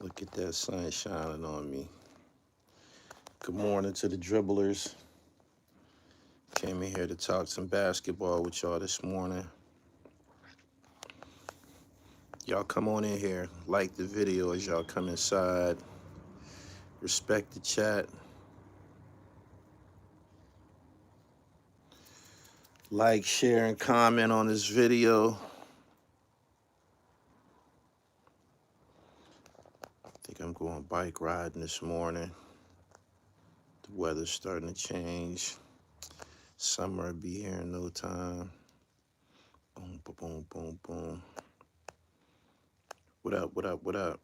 Look at that sun shining on me. Good morning to the dribblers. Came in here to talk some basketball with y'all this morning. Y'all come on in here, like the video as y'all come inside. Respect the chat. Like, share, and comment on this video. I think I'm going bike riding this morning. The weather's starting to change. Summer will be here in no time. Boom, boom, boom, boom, boom. What up, what up, what up?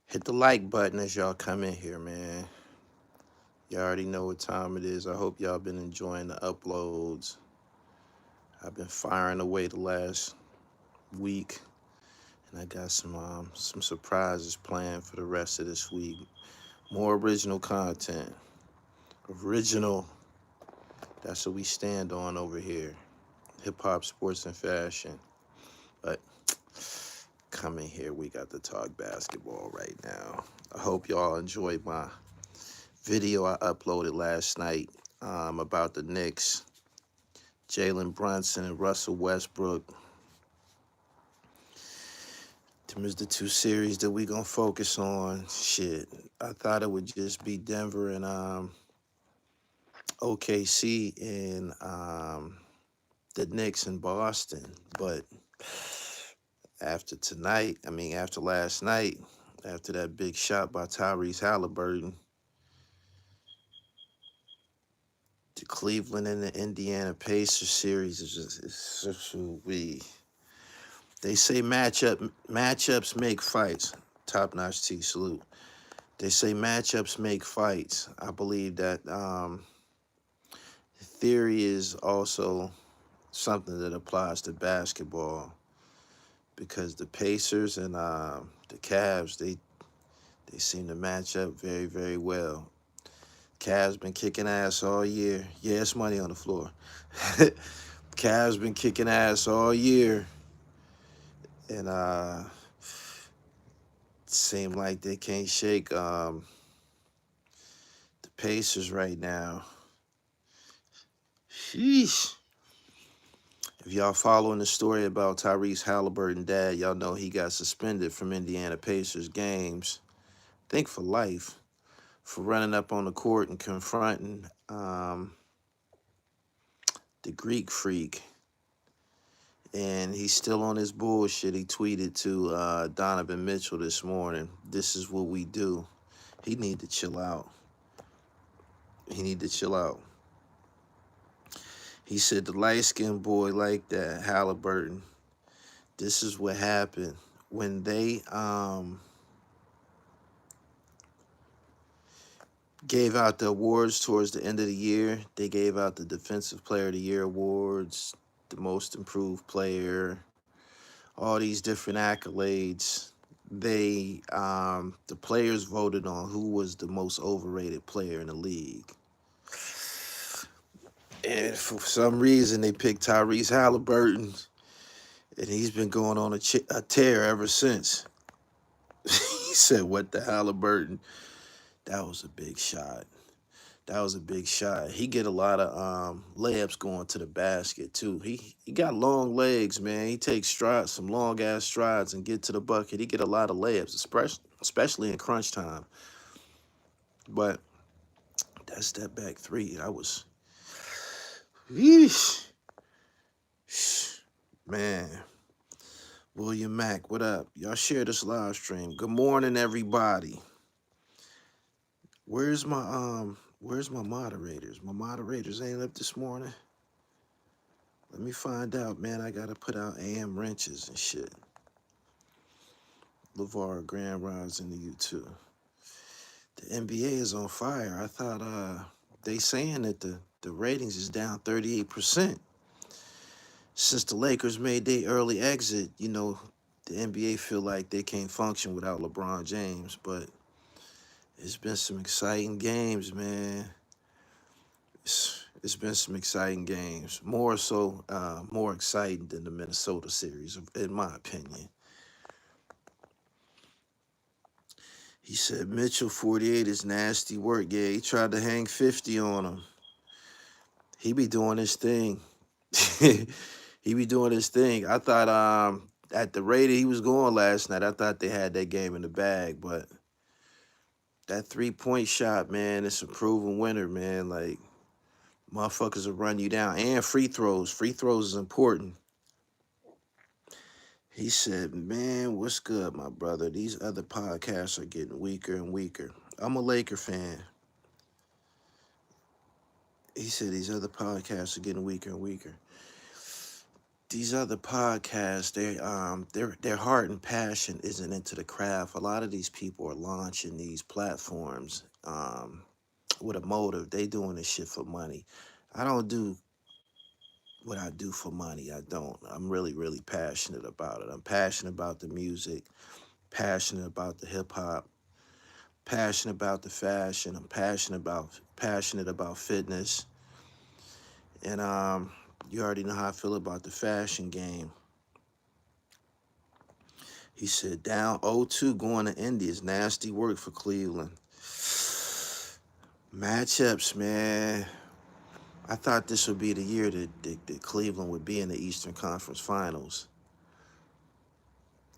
Hit the like button as y'all come in here, man. Y'all already know what time it is. I hope y'all been enjoying the uploads. I've been firing away the last week, and I got some surprises planned for the rest of this week. More original content. Original. That's what we stand on over here. Hip hop, sports, and fashion. But come in here, we got to talk basketball right now. I hope y'all enjoyed my video I uploaded last night about the Knicks, Jalen Brunson and Russell Westbrook. Them is the two series that we gonna focus on. Shit, I thought it would just be Denver and OKC and the Knicks in Boston, but after last night, after that big shot by Tyrese Halliburton, the Cleveland and the Indiana Pacers series is just they say matchups make fights. Top notch T, salute. They say matchups make fights. I believe that theory is also something that applies to basketball, because the Pacers and the Cavs, they seem to match up very, very well. Cavs been kicking ass all year. Yeah, it's money on the floor. Cavs been kicking ass all year, and seem like they can't shake the Pacers right now. Sheesh. If y'all following the story about Tyrese Halliburton dad, y'all know he got suspended from Indiana Pacers games, I think for life, for running up on the court and confronting the Greek freak. And he's still on his bullshit. He tweeted to Donovan Mitchell this morning, "This is what we do." He need to chill out. He need to chill out. He said the light-skinned boy like that, Halliburton, this is what happened when they gave out the awards towards the end of the year. They gave out the Defensive Player of the Year awards, the Most Improved Player, all these different accolades. The players voted on who was the most overrated player in the league. And for some reason, they picked Tyrese Halliburton, and he's been going on a tear ever since. He said, "What the Halliburton?" That was a big shot. That was a big shot. He get a lot of layups going to the basket too. He got long legs, man. He takes strides, some long ass strides, and get to the bucket. He get a lot of layups, especially in crunch time. But that step back three, I was, yeesh, man. William Mack, what up? Y'all share this live stream. Good morning, everybody. Where's my moderators? My moderators ain't up this morning. Let me find out, man. I gotta put out AM wrenches and shit. LeVar Grand Rise into you too. The NBA is on fire. I thought they saying that the ratings is down 38%. Since the Lakers made their early exit, you know, the NBA feel like they can't function without LeBron James, but it's been some exciting games, man. It's been some exciting games. More exciting than the Minnesota series, in my opinion. He said Mitchell 48 is nasty work. Yeah, he tried to hang 50 on him. He be doing his thing. He be doing his thing. I thought at the rate he was going last night, I thought they had that game in the bag, but that 3-point shot, man, it's a proven winner, man. Like motherfuckers will run you down. And free throws. Free throws is important. He said, man, what's good, my brother? These other podcasts are getting weaker and weaker. I'm a Laker fan. He said these other podcasts are getting weaker and weaker. These other podcasts, their heart and passion isn't into the craft. A lot of these people are launching these platforms with a motive. They doing this shit for money. I don't do what I do for money. I don't. I'm really, really passionate about it. I'm passionate about the music, passionate about the hip hop, passionate about the fashion. I'm passionate about fitness. And you already know how I feel about the fashion game. He said down 0-2 going to Indy is nasty work for Cleveland. Matchups, man. I thought this would be the year that Cleveland would be in the Eastern Conference Finals.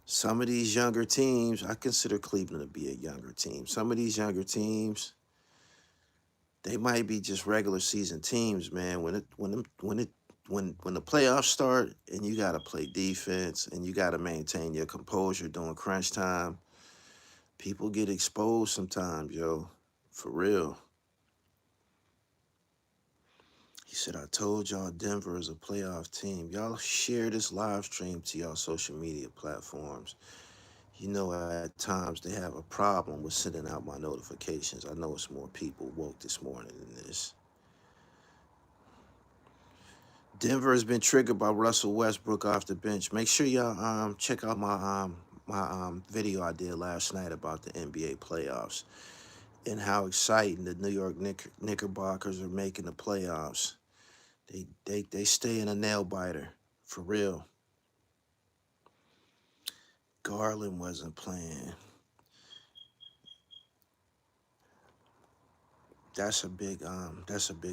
Some of these younger teams, I consider Cleveland to be a younger team. Some of these younger teams, they might be just regular season teams, man. When the playoffs start and you gotta play defense and you gotta maintain your composure during crunch time, people get exposed sometimes, yo. For real. He said, I told y'all Denver is a playoff team. Y'all share this live stream to y'all social media platforms. You know, at times they have a problem with sending out my notifications. I know it's more people woke this morning than this. Denver has been triggered by Russell Westbrook off the bench. Make sure y'all check out my video I did last night about the NBA playoffs and how exciting the New York Knickerbockers are making the playoffs. They stay in a nail biter for real. Garland wasn't playing. That's a big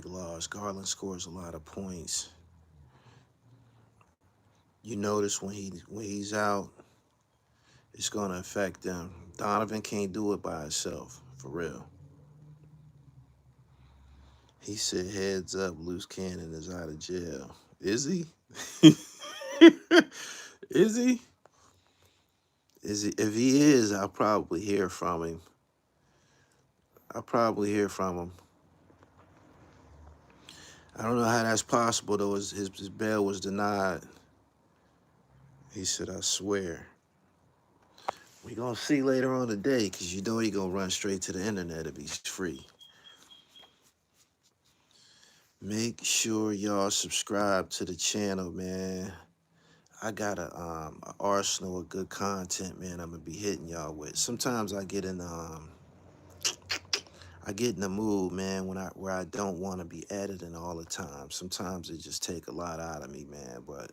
loss. Garland scores a lot of points. You notice when he's out, it's gonna affect them. Donovan can't do it by himself, for real. He said, heads up, Loose Cannon is out of jail. Is he? Is he? Is he? If he is, I'll probably hear from him. I'll probably hear from him. I don't know how that's possible, though. His bail was denied. He said, I swear. We gonna see later on today, because you know he gonna run straight to the internet if he's free. Make sure y'all subscribe to the channel, man. I got a arsenal of good content, man. I'm gonna be hitting y'all with. Sometimes I get in the mood, man, where I don't want to be editing all the time. Sometimes it just take a lot out of me, man. But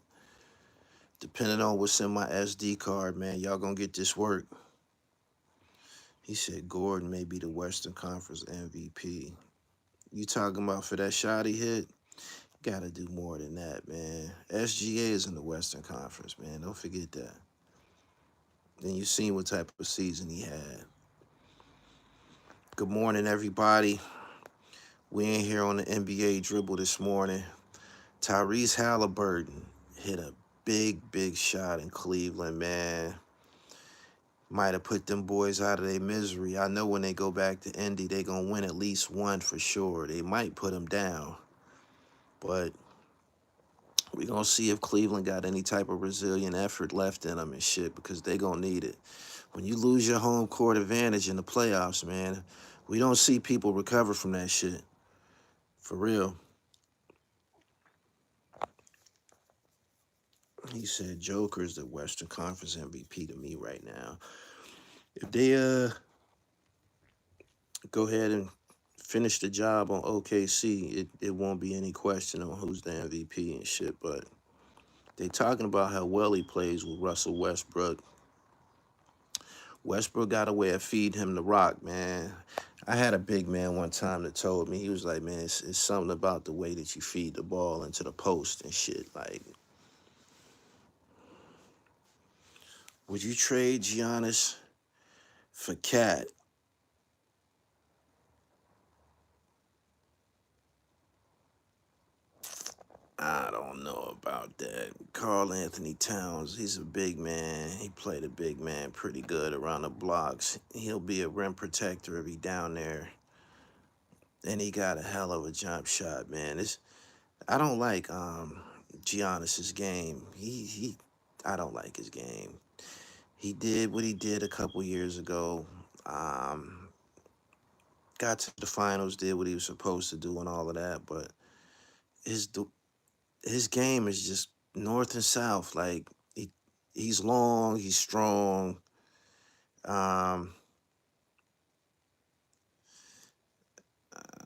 depending on what's in my SD card, man, y'all gonna get this work. He said Gordon may be the Western Conference MVP. You talking about for that shot he hit? Gotta do more than that, man. SGA is in the Western Conference, man. Don't forget that. And you seen what type of season he had. Good morning, everybody. We in here on the NBA dribble this morning. Tyrese Halliburton hit a big shot in Cleveland, man. Might have put them boys out of their misery. I know when they go back to Indy, they gonna win at least one for sure. They might put them down. But we gonna see if Cleveland got any type of resilient effort left in them and shit, because they gonna need it. When you lose your home court advantage in the playoffs, man, we don't see people recover from that shit. For real. He said Joker's the Western Conference MVP to me right now. If they go ahead and finish the job on OKC, it won't be any question on who's the MVP and shit, but they talking about how well he plays with Russell Westbrook. Westbrook got a way of feeding him the rock, man. I had a big man one time that told me, he was like, man, it's something about the way that you feed the ball into the post and shit. Like, would you trade Giannis for Cat? I don't know about that. Carl Anthony Towns, he's a big man. He played a big man pretty good around the blocks. He'll be a rim protector if he down there. And he got a hell of a jump shot, man. I don't like Giannis's game. I don't like his game. He did what he did a couple years ago. Um, got to the finals, did what he was supposed to do and all of that, but his his game is just north and south. Like he's long, he's strong. Um,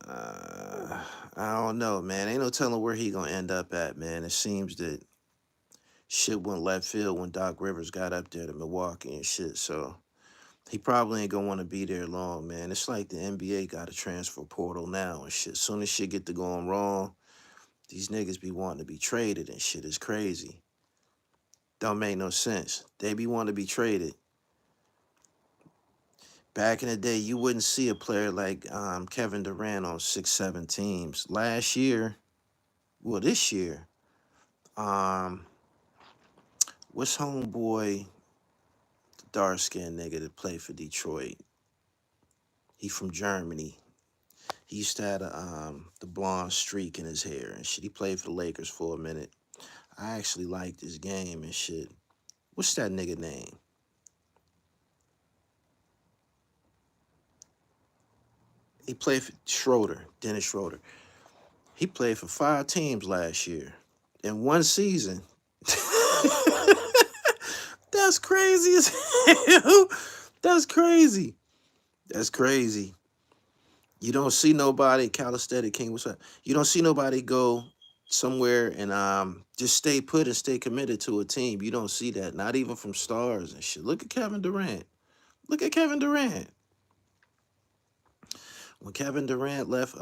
I don't know, man. Ain't no telling where he gonna end up at, man. It seems that shit went left field when Doc Rivers got up there to Milwaukee and shit. So he probably ain't gonna want to be there long, man. It's like the NBA got a transfer portal now and shit. Soon as shit get to going wrong, these niggas be wanting to be traded and shit. Is crazy. Don't make no sense. They be wanting to be traded. Back in the day, you wouldn't see a player like Kevin Durant on 6, 7 teams. Last year, well, this year, um, what's homeboy, the dark skinned nigga that played for Detroit? He from Germany. He used to have the blonde streak in his hair and shit. He played for the Lakers for a minute. I actually liked his game and shit. What's that nigga name? He played for Schroeder, Dennis Schroeder. He played for 5 teams last year in one season. That's crazy as hell. That's crazy. That's crazy. You don't see nobody, Calisthenic King, what's up? You don't see nobody go somewhere and just stay put and stay committed to a team. You don't see that, not even from stars and shit. Look at Kevin Durant. Look at Kevin Durant. When Kevin Durant left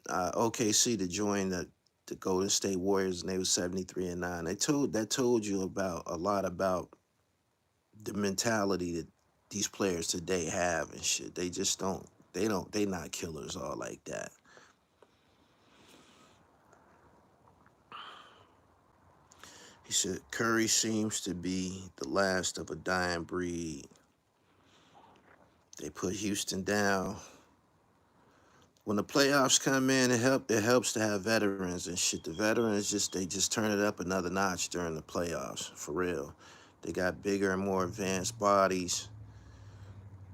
OKC to join the Golden State Warriors, and they was 73-9. That told you about a lot about the mentality that these players today have and shit. They just don't. They not killers all like that. He said Curry seems to be the last of a dying breed. They put Houston down. When the playoffs come in, it helps to have veterans and shit. The veterans they just turn it up another notch during the playoffs, for real. They got bigger and more advanced bodies,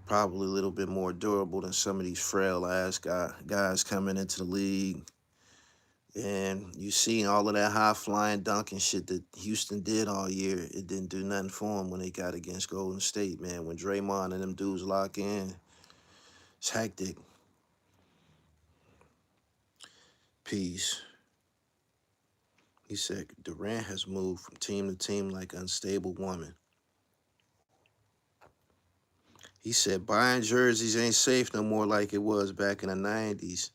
probably a little bit more durable than some of these frail ass guys coming into the league. And you see all of that high flying dunking shit that Houston did all year. It didn't do nothing for them when they got against Golden State, man. When Draymond and them dudes lock in, it's hectic. Peace. He said Durant has moved from team to team like an unstable woman. He said buying jerseys ain't safe no more like it was back in the 90s.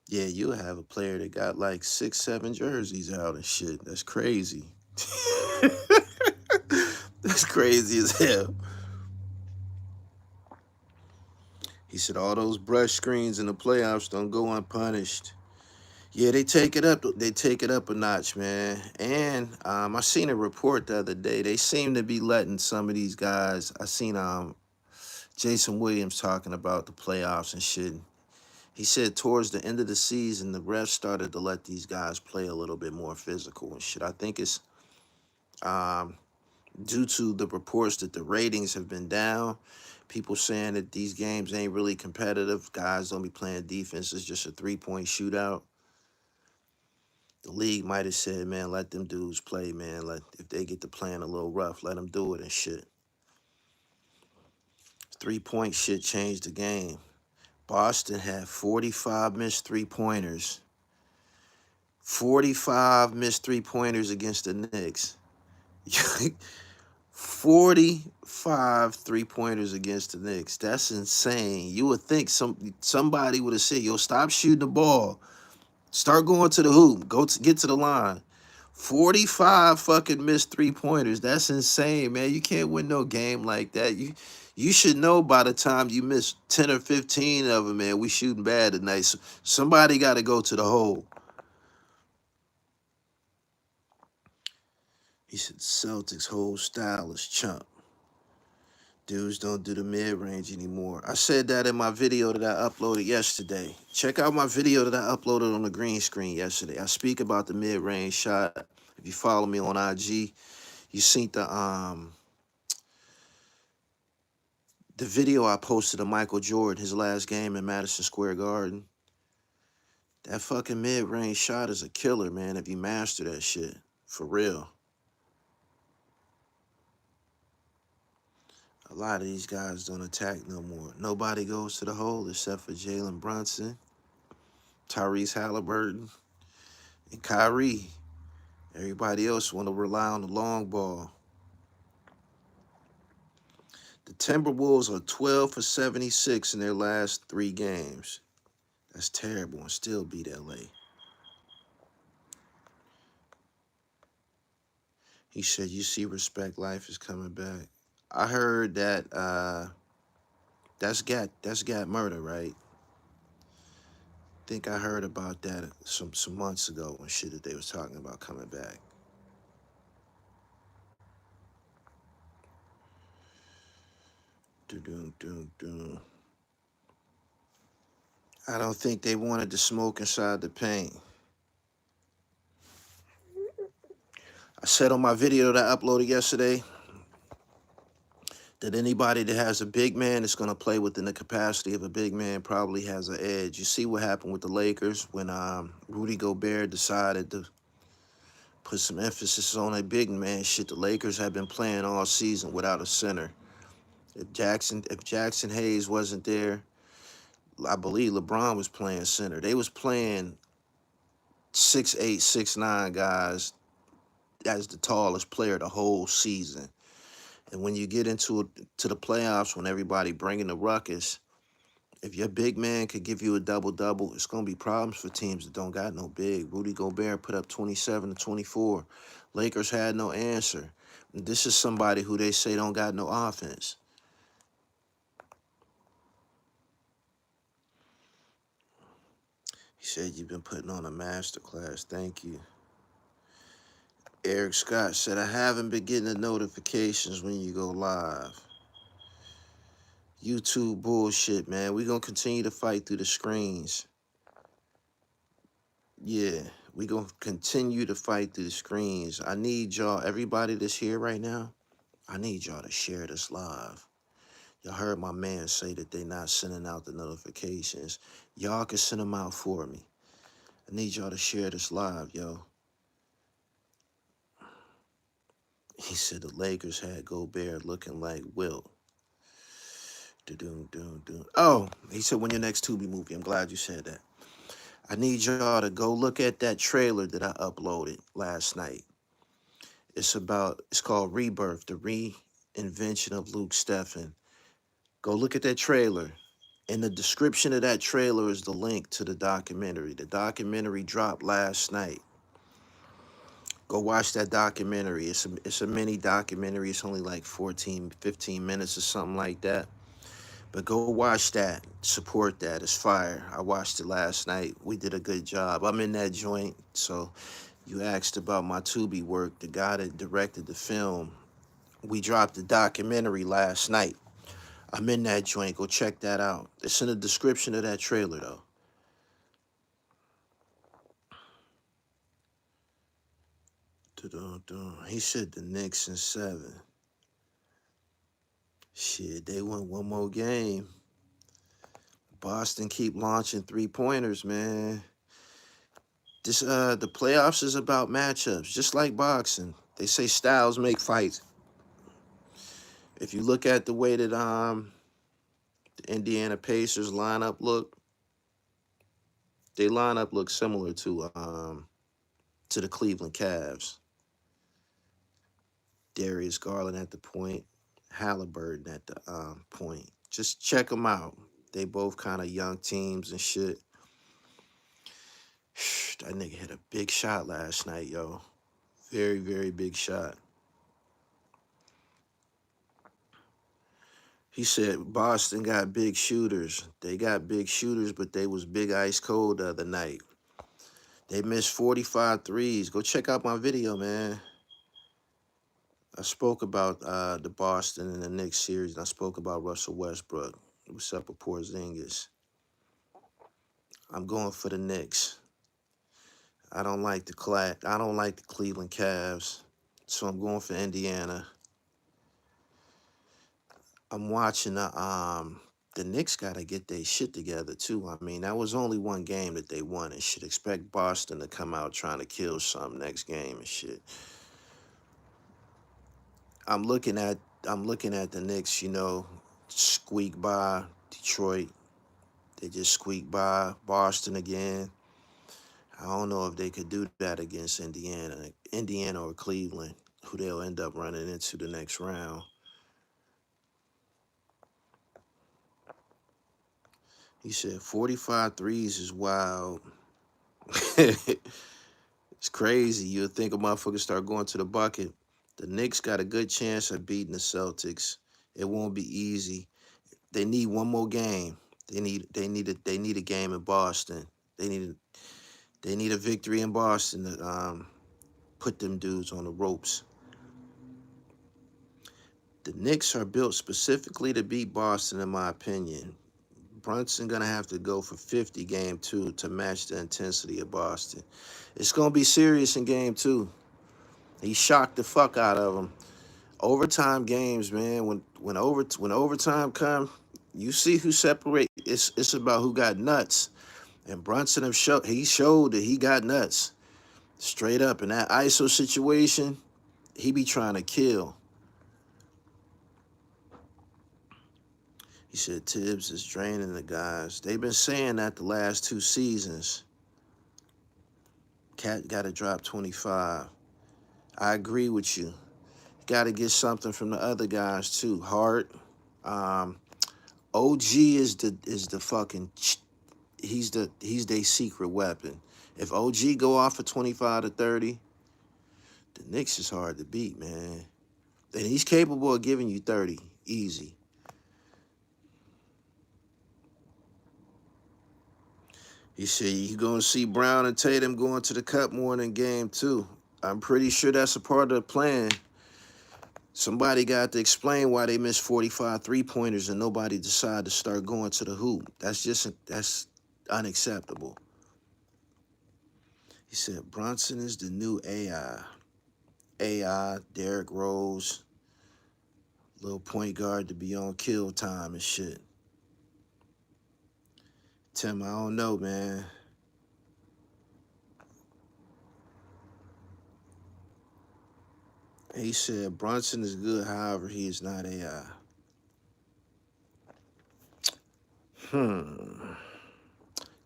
Yeah, you'll have a player that got like 6, 7 jerseys out and shit. That's crazy. That's crazy as hell. He said all those brush screens in the playoffs don't go unpunished. Yeah, they take it up. They take it up a notch, man. And I seen a report the other day. They seem to be letting some of these guys. I seen Jason Williams talking about the playoffs and shit. He said towards the end of the season, the refs started to let these guys play a little bit more physical and shit. I think it's um, due to the reports that the ratings have been down. People saying that these games ain't really competitive. Guys don't be playing defense. It's just a 3-point shootout. The league might have said, man, let them dudes play, man. If they get to playing a little rough, let them do it and shit. 3-point shit changed the game. Boston had 45 missed 3-pointers. 45 missed 3-pointers against the Knicks. 45 3-pointers against the Knicks. That's insane. You would think somebody would have said, yo, stop shooting the ball. Start going to the hoop. Get to the line. 45 fucking missed 3-pointers. That's insane, man. You can't win no game like that. You should know by the time you miss 10 or 15 of them, man. We shooting bad tonight. So somebody got to go to the hole. He said Celtics' whole style is chump. Dudes don't do the mid-range anymore. I said that in my video that I uploaded yesterday. Check out my video that I uploaded on the green screen yesterday. I speak about the mid-range shot. If you follow me on IG, you seen the video I posted of Michael Jordan, his last game in Madison Square Garden. That fucking mid-range shot is a killer, man, if you master that shit. For real. A lot of these guys don't attack no more. Nobody goes to the hole except for Jalen Brunson, Tyrese Halliburton, and Kyrie. Everybody else want to rely on the long ball. The Timberwolves are 12 for 76 in their last 3 games. That's terrible, and still beat LA. He said, you see Respect Life is coming back. I heard that that's got murder, right? Think I heard about that some months ago when shit that they was talking about coming back. I don't think they wanted to smoke inside the paint. I said on my video that I uploaded yesterday that anybody that has a big man that's going to play within the capacity of a big man probably has an edge. You see what happened with the Lakers when Rudy Gobert decided to put some emphasis on a big man shit. The Lakers have been playing all season without a center. If Jackson Hayes wasn't there, I believe LeBron was playing center. They was playing 6'8", 6'9" guys as the tallest player the whole season. And when you get to the playoffs, when everybody bringing the ruckus, if your big man could give you a double-double, it's going to be problems for teams that don't got no big. Rudy Gobert put up 27 to 24. Lakers had no answer. This is somebody who they say don't got no offense. He said, you've been putting on a masterclass. Thank you. Eric Scott said, I haven't been getting the notifications when you go live. YouTube bullshit, man. We're going to continue to fight through the screens. Yeah, we're going to continue to fight through the screens. I need y'all, everybody that's here right now, I need y'all to share this live. Y'all heard my man say that they not sending out the notifications. Y'all can send them out for me. I need y'all to share this live, yo. He said the Lakers had Gobert looking like Wilt. Oh, he said, when your next Tubi movie? I'm glad you said that. I need y'all to go look at that trailer that I uploaded last night. It's called Rebirth, the reinvention of Luke Steffen. Go look at that trailer. In the description of that trailer is the link to the documentary. The documentary dropped last night. Go watch that documentary. It's a mini documentary. It's only like 14, 15 minutes or something like that. But go watch that. Support that. It's fire. I watched it last night. We did a good job. I'm in that joint. So you asked about my Tubi work. The guy that directed the film, we dropped the documentary last night. I'm in that joint. Go check that out. It's in the description of that trailer, though. He said the Knicks in 7. Shit, they won one more game. Boston keep launching 3-pointers, man. The playoffs is about matchups, just like boxing. They say styles make fights. If you look at the way that the Indiana Pacers lineup look, they lineup look similar to the Cleveland Cavs. Darius Garland at the point, Halliburton at the point. Just check them out. They both kind of young teams and shit. That nigga hit a big shot last night, yo. Very, very big shot. He said Boston got big shooters. They got big shooters, but they was big ice cold the other night. They missed 45 threes. Go check out my video, man. I spoke about the Boston and the Knicks series, and I spoke about Russell Westbrook. What's up with Porzingis? I'm going for the Knicks. I don't like the Cleveland Cavs, so I'm going for Indiana. I'm watching the Knicks got to get their shit together too. I mean, that was only one game that they won and shit. Expect Boston to come out trying to kill some next game and shit. I'm looking at the Knicks, you know, squeak by Detroit. They just squeak by Boston again. I don't know if they could do that against Indiana or Cleveland, who they'll end up running into the next round. He said 45 threes is wild. It's crazy. You'll think a motherfucker start going to the bucket. The Knicks got a good chance of beating the Celtics. It won't be easy. They need one more game. They need a game in Boston. They need a victory in Boston to put them dudes on the ropes. The Knicks are built specifically to beat Boston, in my opinion. Brunson gonna have to go for 50 game 2 to match the intensity of Boston. It's gonna be serious in game 2. He shocked the fuck out of them. Overtime games, man. When overtime come, you see who separate. It's about who got nuts. And Brunson showed that he got nuts. Straight up in that ISO situation, he be trying to kill. He said Tibbs is draining the guys. They've been saying that the last 2 seasons. Cat got to drop 25. I agree with you. Got to get something from the other guys too. Hart, OG is the fucking he's their secret weapon. If OG go off for 25 to 30, the Knicks is hard to beat, man. And he's capable of giving you 30 easy. He said you're gonna see Brown and Tatum going to the cup more than game 2. I'm pretty sure that's a part of the plan. Somebody got to explain why they missed 45 3-pointers and nobody decided to start going to the hoop. That's unacceptable. He said Brunson is the new AI. AI, Derrick Rose, little point guard to be on kill time and shit. Tim, I don't know, man. He said Brunson is good, however, he is not AI.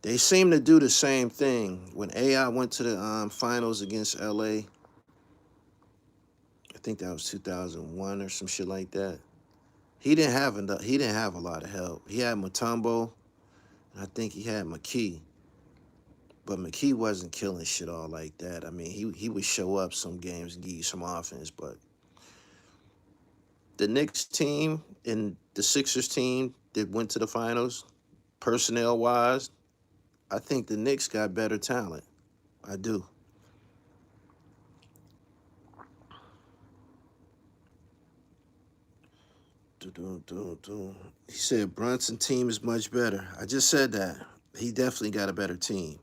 They seem to do the same thing. When AI went to the finals against LA, I think that was 2001 or some shit like that. He didn't have a lot of help. He had Mutombo, and I think he had McKee. But McKee wasn't killing shit all like that. I mean, he would show up some games and give you some offense, but the Knicks team and the Sixers team that went to the finals, personnel-wise, I think the Knicks got better talent. I do. He said Brunson team is much better. I just said that. He definitely got a better team.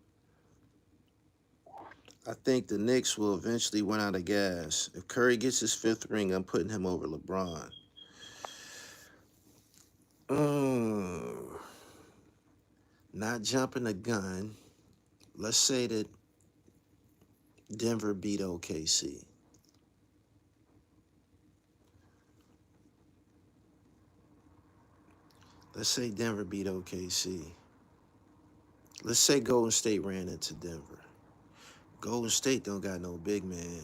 I think the Knicks will eventually run out of gas. If Curry gets his 5th ring, I'm putting him over LeBron. Not jumping the gun. Let's say that Denver beat OKC. Let's say Denver beat OKC. Let's say Golden State ran into Denver. Golden State don't got no big man.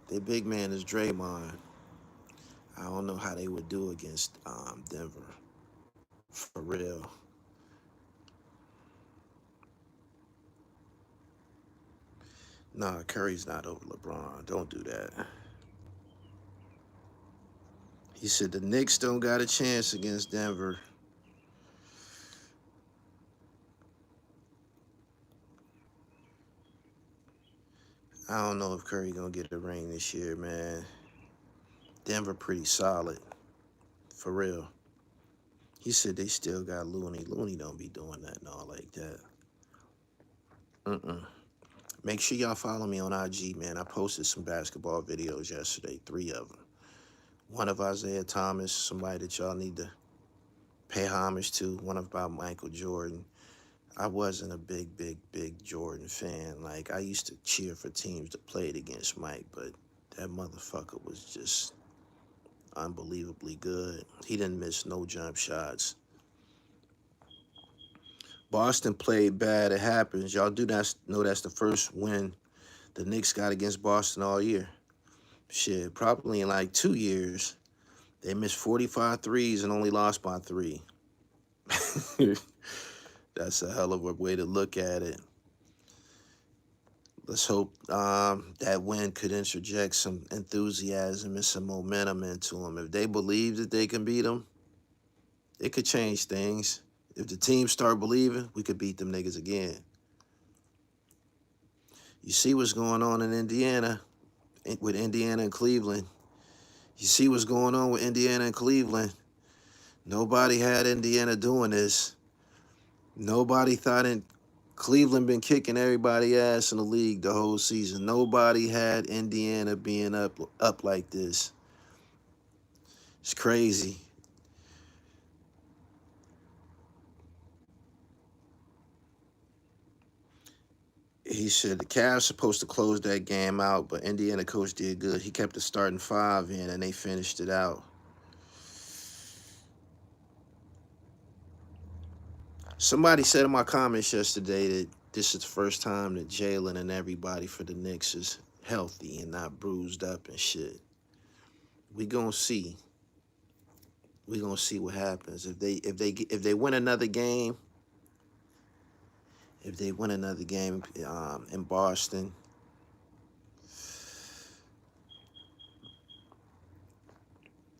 Their big man is Draymond. I don't know how they would do against Denver. For real. Nah, Curry's not over LeBron. Don't do that. He said the Knicks don't got a chance against Denver. I don't know if Curry gonna get a ring this year, man. Denver pretty solid, for real. He said they still got Looney. Looney don't be doing that and all like that. Mm-mm. Make sure y'all follow me on IG, man. I posted some basketball videos yesterday, 3 of them. One of Isaiah Thomas, somebody that y'all need to pay homage to. One about Michael Jordan. I wasn't a big Jordan fan. Like, I used to cheer for teams that played against Mike, but that motherfucker was just unbelievably good. He didn't miss no jump shots. Boston played bad. It happens. Y'all do not know that's the first win the Knicks got against Boston all year. Shit, probably in like 2 years, they missed 45 threes and only lost by 3. That's a hell of a way to look at it. Let's hope that win could interject some enthusiasm and some momentum into them. If they believe that they can beat them, it could change things. If the team start believing, we could beat them niggas again. You see what's going on in Indiana, with Indiana and Cleveland. You see what's going on with Indiana and Cleveland. Nobody had Indiana doing this. Nobody thought Cleveland been kicking everybody ass in the league the whole season. Nobody had Indiana being up like this. It's crazy. He said the Cavs supposed to close that game out, but Indiana coach did good. He kept the starting 5 in, and they finished it out. Somebody said in my comments yesterday that this is the first time that Jalen and everybody for the Knicks is healthy and not bruised up and shit. We gonna see. We gonna see what happens if they win another game. If they win another game in Boston,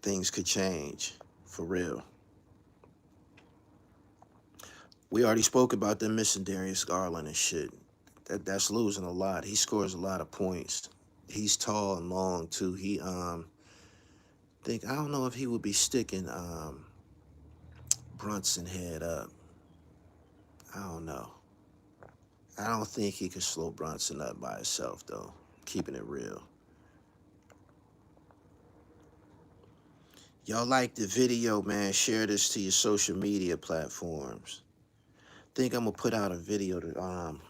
things could change for real. We already spoke about them missing Darius Garland and shit. That's losing a lot. He scores a lot of points. He's tall and long too. He I don't know if he would be sticking Brunson head up. I don't know. I don't think he could slow Brunson up by himself though. Keeping it real. Y'all like the video, man? Share this to your social media platforms. Think I'm gonna put out a video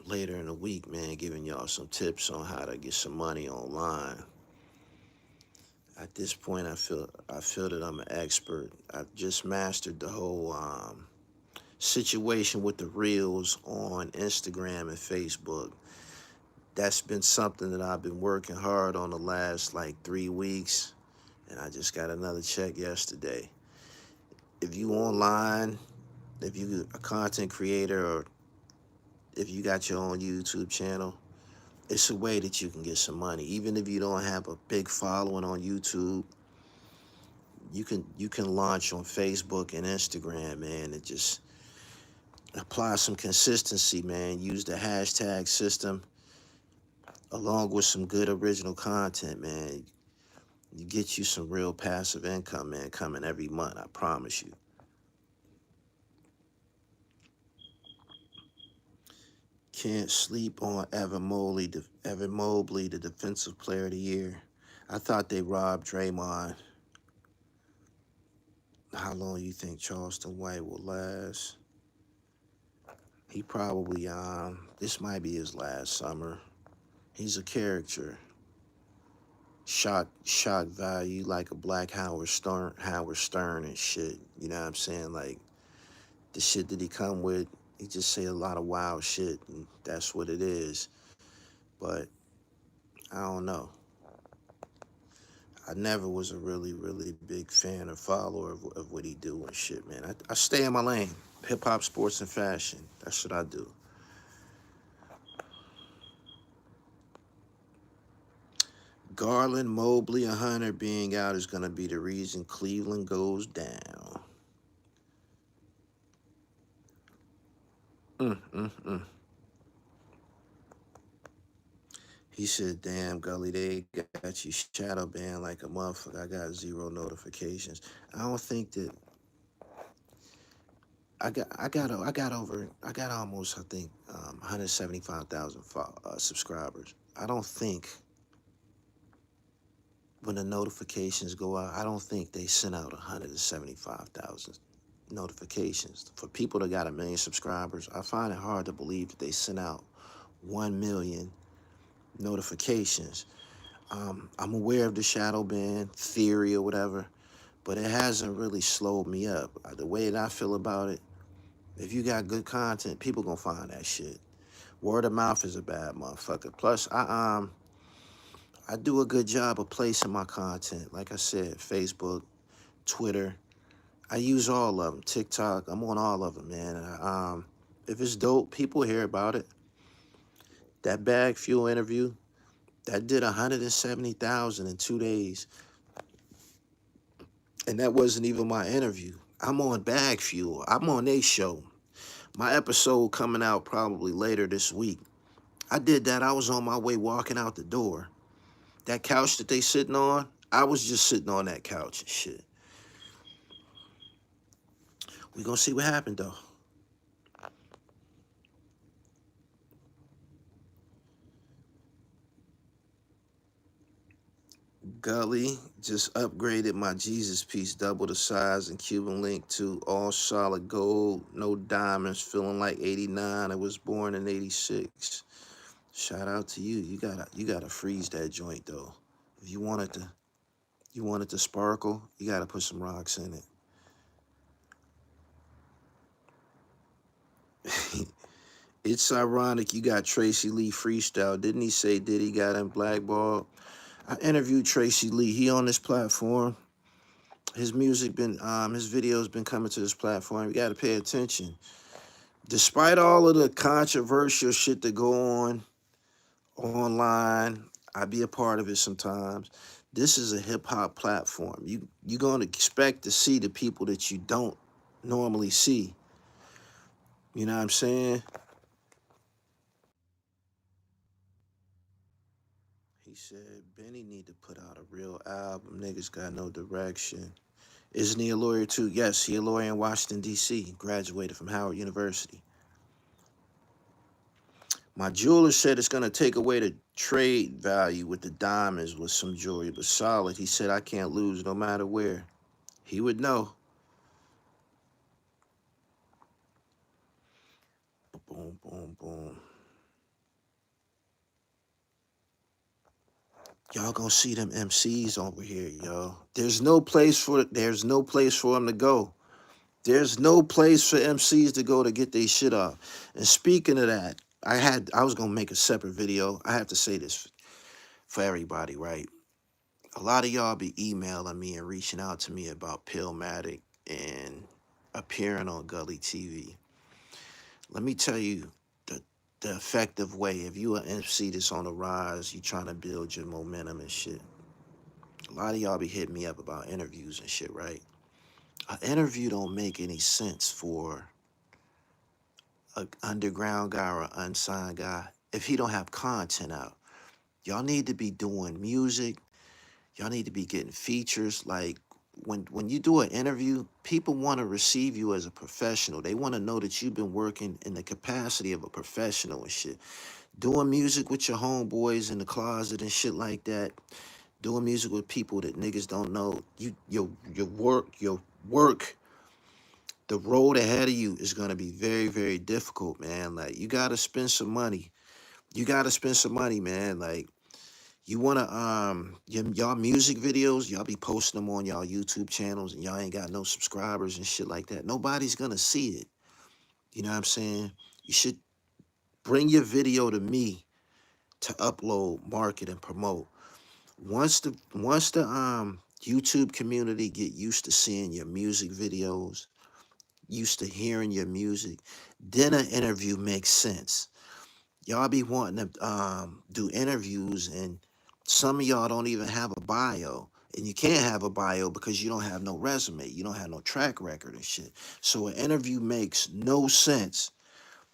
later in the week, man, giving y'all some tips on how to get some money online. At this point, I feel that I'm an expert. I've just mastered the whole situation with the reels on Instagram and Facebook. That's been something that I've been working hard on the last like 3 weeks, and I just got another check yesterday. If you online, if you a content creator, or if you got your own YouTube channel, it's a way that you can get some money. Even if you don't have a big following on YouTube, you can launch on Facebook and Instagram, man, and just apply some consistency, man. Use the hashtag system along with some good original content, man. You get you some real passive income, man, coming every month, I promise you. Can't sleep on Evan Mobley, the defensive player of the year. I thought they robbed Draymond. How long you think Charleston White will last? He probably this might be his last summer. He's a character. Shock value like a black Howard Stern and shit. You know what I'm saying? Like the shit that he come with, he just say a lot of wild shit, and that's what it is. But I don't know. I never was a really big fan or follower of what he do and shit, man. I stay in my lane. Hip hop, sports, and fashion. That's what I do. Garland, Mobley, and Hunter being out is gonna be the reason Cleveland goes down. Mm, mm, mm. He said, "Damn, Gully, they got you shadow banned like a motherfucker. I got 0 notifications. I don't think that I got almost I think 175,000 subscribers. I don't think when the notifications go out, I don't think they sent out 175,000 notifications for people that got 1 million subscribers. I find it hard to believe that they sent out 1 million notifications. I'm aware of the shadow ban theory or whatever, but it hasn't really slowed me up. The way that I feel about it, if you got good content, people gonna find that shit. Word of mouth is a bad motherfucker. Plus, I do a good job of placing my content. Like I said, Facebook, Twitter. I use all of them. TikTok. I'm on all of them, man. If it's dope, people hear about it. That Bag Fuel interview, that did 170,000 in 2 days, and that wasn't even my interview. I'm on Bag Fuel. I'm on their show. My episode coming out probably later this week. I did that. I was on my way walking out the door. That couch that they sitting on, I was just sitting on that couch and shit. We gonna see what happened though. Gully just upgraded my Jesus piece, double the size and Cuban link to all solid gold, no diamonds, feeling like 89. I was born in 86. Shout out to you. You gotta freeze that joint though. If you want it to sparkle, you gotta put some rocks in it. It's ironic you got Tracy Lee freestyle. Didn't he say Diddy got him blackballed? I interviewed Tracy Lee. He on this platform. His music been his videos been coming to this platform. You gotta pay attention. Despite all of the controversial shit that go on online, I be a part of it sometimes. This is a hip hop platform. You're gonna expect to see the people that you don't normally see. You know what I'm saying? He said Benny need to put out a real album. Niggas got no direction. Isn't he a lawyer too? Yes, he a lawyer in Washington, D.C. Graduated from Howard University. My jeweler said it's gonna take away the trade value with the diamonds with some jewelry, but solid. He said I can't lose no matter where. He would know. Boom, boom, boom. Y'all gonna see them MCs over here, yo. There's no place for them to go. There's no place for MCs to go to get their shit off. And speaking of that, I was gonna make a separate video. I have to say this for everybody, right? A lot of y'all be emailing me and reaching out to me about PILLMATIC and appearing on Gully TV. Let me tell you the effective way. If you an MC that's on the rise, you trying to build your momentum and shit. A lot of y'all be hitting me up about interviews and shit, right? An interview don't make any sense for an underground guy or an unsigned guy if he don't have content out. Y'all need to be doing music. Y'all need to be getting features. Like when you do an interview, people want to receive you as a professional. They want to know that you've been working in the capacity of a professional and shit. Doing music with your homeboys in the closet and shit like that. Doing music with people that niggas don't know. Your work, the road ahead of you is gonna be very difficult, man. Like you gotta spend some money. You gotta spend some money, man. Like you wanna y'all music videos, y'all be posting them on y'all YouTube channels and y'all ain't got no subscribers and shit like that. Nobody's gonna see it. You know what I'm saying? You should bring your video to me to upload, market, and promote. Once the YouTube community get used to seeing your music videos, used to hearing your music, then an interview makes sense. Y'all be wanting to do interviews, and some of y'all don't even have a bio. And you can't have a bio because you don't have no resume. You don't have no track record and shit. So an interview makes no sense.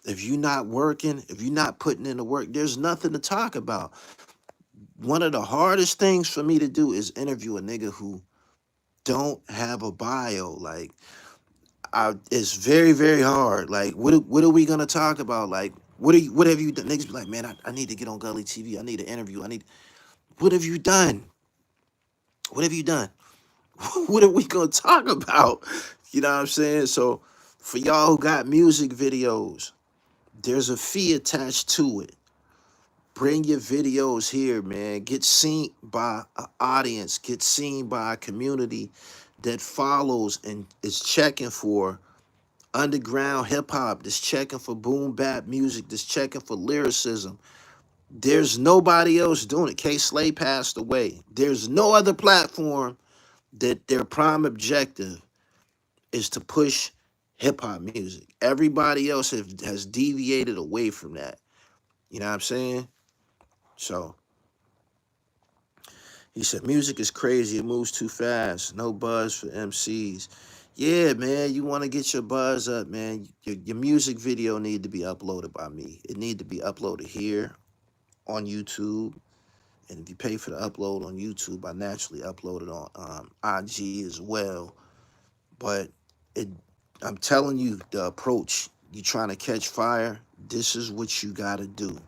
If you're not working, if you're not putting in the work, there's nothing to talk about. One of the hardest things for me to do is interview a nigga who don't have a bio. Like, it's very, very hard. Like, what are we gonna talk about? Like, what have you done? Niggas be like, man, I need to get on Gully TV. I need an interview. What have you done? What have you done? What are we gonna talk about? You know what I'm saying? So for y'all who got music videos, there's a fee attached to it. Bring your videos here, man. Get seen by an audience. Get seen by a community that follows and is checking for underground hip hop, that's checking for boom bap music, that's checking for lyricism. There's nobody else doing it. K Slay passed away. There's no other platform that their prime objective is to push hip hop music. Everybody else has deviated away from that. You know what I'm saying? So he said, music is crazy. It moves too fast. No buzz for MCs. Yeah, man, you want to get your buzz up, man. Your music video need to be uploaded by me. It need to be uploaded here on YouTube. And if you pay for the upload on YouTube, I naturally upload it on IG as well. But it, I'm telling you, the approach, you trying to catch fire, this is what you got to do.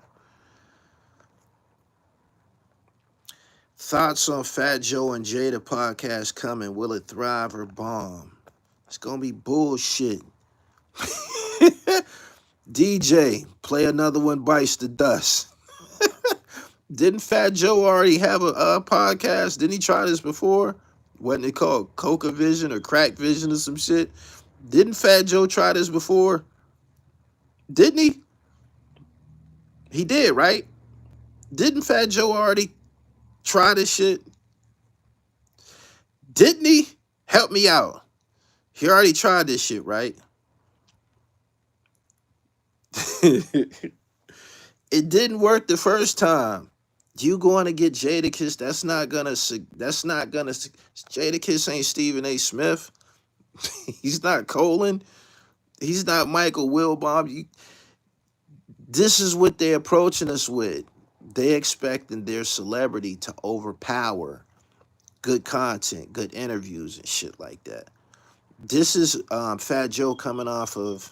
Thoughts on Fat Joe and Jada podcast coming? Will it thrive or bomb? It's going to be bullshit. DJ, play another one bites the dust. Didn't Fat Joe already have a podcast? Didn't he try this before? Wasn't it called Coca Vision or Crack Vision or some shit? Didn't Fat Joe try this before? Didn't he? He did, right? Didn't Fat Joe already try this shit? Didn't he? Help me out. He already tried this shit, right? It didn't work the first time. You going to get Jadakiss? Jadakiss ain't Stephen A. Smith. He's not Colin. He's not Michael Wilbon. This is what they're approaching us with. They expecting their celebrity to overpower good content, good interviews, and shit like that. This is Fat Joe coming off of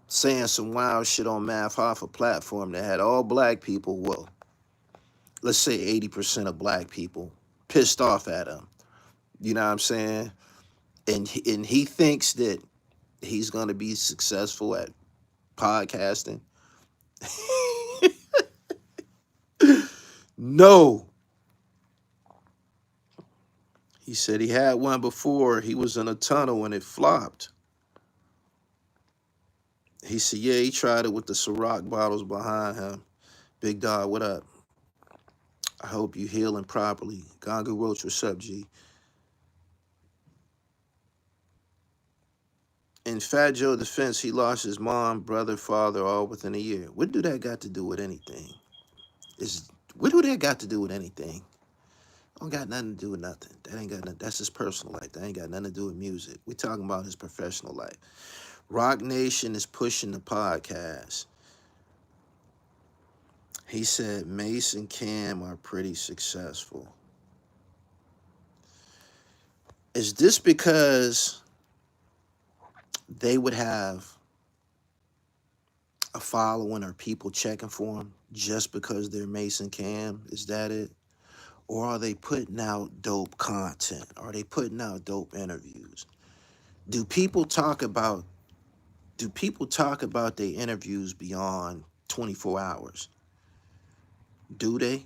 saying some wild shit on Math Hoffa platform that had all black people, well, let's say 80% of black people, pissed off at him. You know what I'm saying? And he thinks that he's going to be successful at podcasting. No. He said he had one before. He was in a tunnel and it flopped. He said, yeah, he tried it with the Ciroc bottles behind him. Big dog, what up? I hope you healing properly. Ganga Roach, what's up, G? In Fat Joe's defense, he lost his mom, brother, father, all within a year. What do that got to do with anything? What do that got to do with anything? Don't got nothing to do with nothing. That ain't got nothing. That's his personal life. That ain't got nothing to do with music. We talking about his professional life. Rock Nation is pushing the podcast. He said Mace and Cam are pretty successful. Is this because they would have a following or people checking for them just because they're Mace and Cam? Is that it? Or are they putting out dope content? Are they putting out dope interviews? Do people talk about their interviews beyond 24 hours? Do they?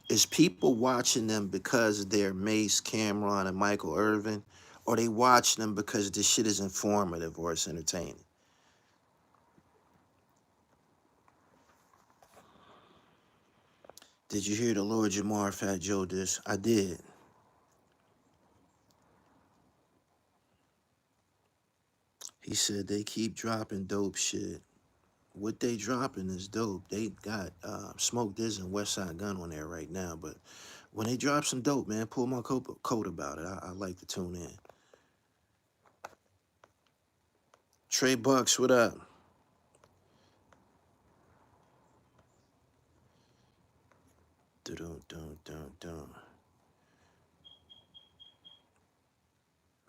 Is people watching them because they're Mace, Cameron, and Michael Irvin? Or they watch them because this shit is informative or it's entertaining? Did you hear the Lord Jamar Fat Joe diss? I did. He said they keep dropping dope shit. What they dropping is dope. They got Smoke Diz and West Side Gun on there right now, but when they drop some dope, man, pull my coat about it. I like to tune in. Trey Bucks, what up? Dun dun dun dun.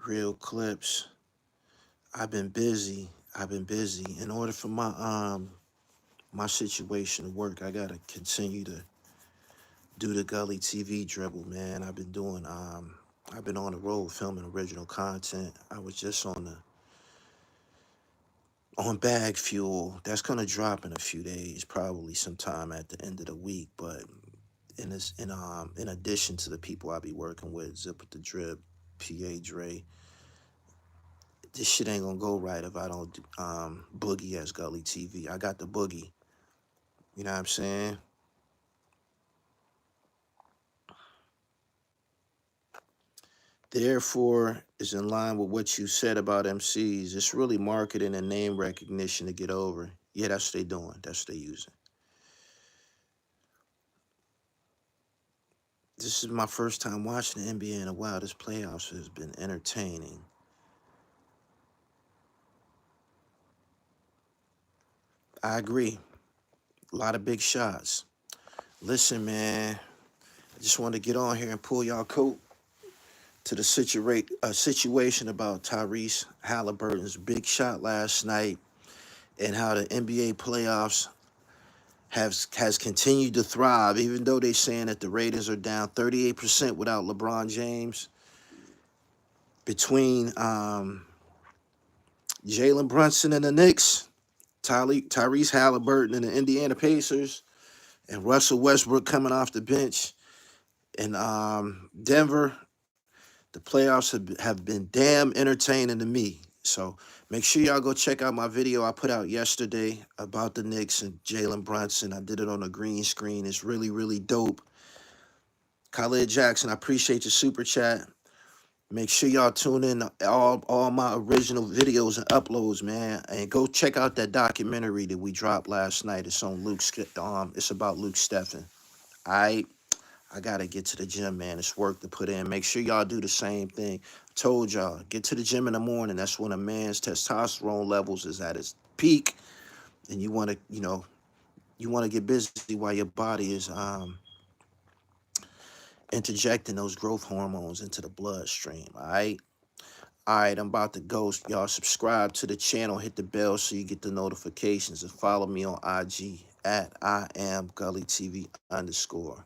Real clips. I've been busy. I've been busy. In order for my situation to work, I gotta continue to do the Gully TV dribble, man. I've been on the road filming original content. I was just on Bag Fuel. That's gonna drop in a few days, probably sometime at the end of the week. But in addition to the people I be working with, Zip with the Drip, PA Dre, this shit ain't gonna go right if I don't boogie as Gully TV. I got the boogie. You know what I'm saying? Therefore, is in line with what you said about MCs. It's really marketing and name recognition to get over. Yeah, that's what they doing. That's what they using. This is my first time watching the NBA in a while. This playoffs has been entertaining. I agree. A lot of big shots. Listen, man, I just want to get on here and pull y'all coat to the situation about Tyrese Halliburton's big shot last night and how the NBA playoffs has continued to thrive, even though they're saying that the ratings are down 38% without LeBron James. Between Jalen Brunson and the Knicks, Tyrese Halliburton and the Indiana Pacers, and Russell Westbrook coming off the bench in Denver, the playoffs have been damn entertaining to me. So make sure y'all go check out my video I put out yesterday about the Knicks and Jalen Brunson. I did it on a green screen. It's really, really dope. Khalid Jackson, I appreciate your super chat. Make sure y'all tune in to all my original videos and uploads, man. And go check out that documentary that we dropped last night. It's on it's about Luke Steffen. I gotta get to the gym, man. It's work to put in. Make sure y'all do the same thing. Told y'all, get to the gym in the morning. That's when a man's testosterone levels is at its peak. And you wanna, you wanna get busy while your body is interjecting those growth hormones into the bloodstream. All right. All right, I'm about to go. Y'all subscribe to the channel, hit the bell so you get the notifications, and follow me on IG at I am Gully TV _.